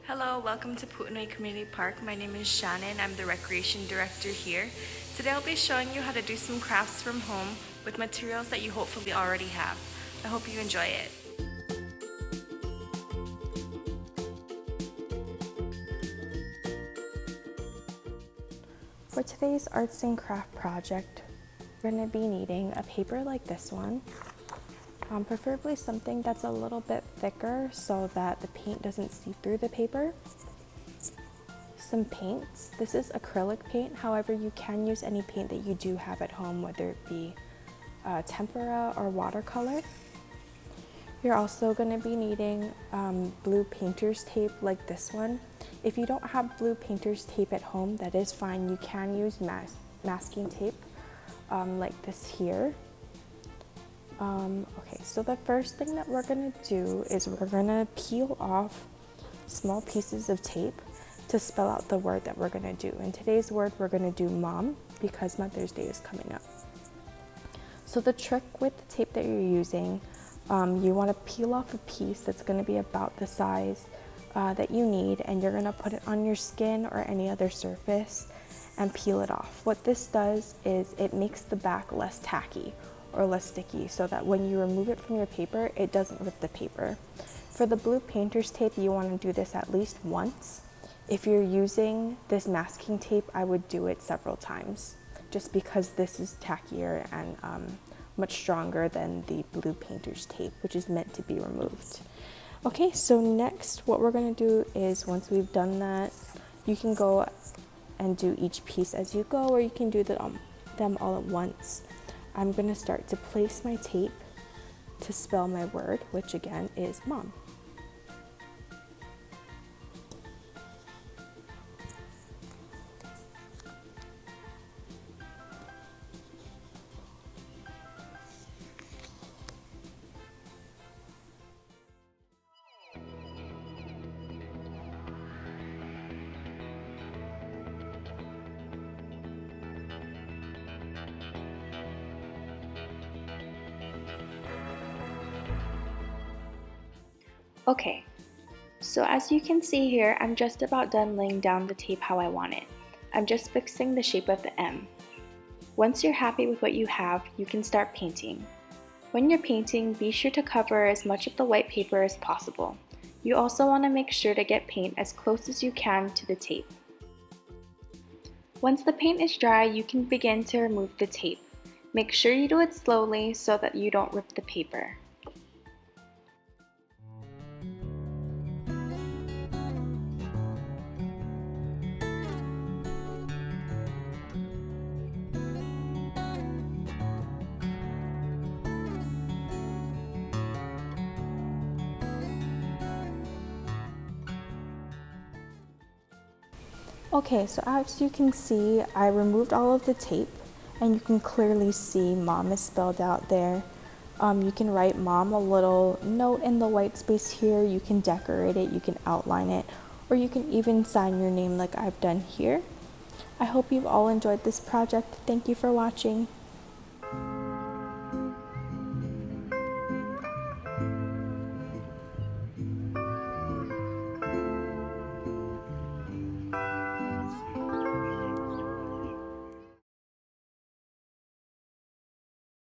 Hello, welcome to Unui Community Park. My name is Shannon. I'm the Recreation Director here. Today I'll be showing you how to do some crafts from home with materials that you hopefully already have. I hope you enjoy it. For today's arts and craft project, we're going to be needing a paper like this one, preferably something that's a little bit thicker so that the paint doesn't seep through the paper. Some paints. This is acrylic paint, however you can use any paint that you do have at home, whether it be tempera or watercolor. You're also going to be needing blue painter's tape like this one. If you don't have blue painter's tape at home, that is fine. You can use masking tape like this here. Okay, so the first thing that we're going to do is we're going to peel off small pieces of tape to spell out the word that we're going to do. In today's word, we're going to do mom because Mother's Day is coming up. So the trick with the tape that you're using, you want to peel off a piece that's going to be about the size that you need, and you're going to put it on your skin or any other surface and peel it off. What this does is it makes the back less tacky or less sticky so that when you remove it from your paper, it doesn't rip the paper. For the blue painter's tape, you want to do this at least once. If you're using this masking tape, I would do it several times just because this is tackier and much stronger than the blue painter's tape, which is meant to be removed. Okay, so next what we're going to do is once we've done that, you can go and do each piece as you go, or you can do them all at once. I'm going to start to place my tape to spell my word, which again is mom. Okay, so as you can see here, I'm just about done laying down the tape how I want it. I'm just fixing the shape of the M. Once you're happy with what you have, you can start painting. When you're painting, be sure to cover as much of the white paper as possible. You also want to make sure to get paint as close as you can to the tape. Once the paint is dry, you can begin to remove the tape. Make sure you do it slowly so that you don't rip the paper. Okay, so as you can see, I removed all of the tape and you can clearly see mom is spelled out there. You can write mom a little note in the white space here. You can decorate it, you can outline it, or you can even sign your name like I've done here. I hope you've all enjoyed this project. Thank you for watching.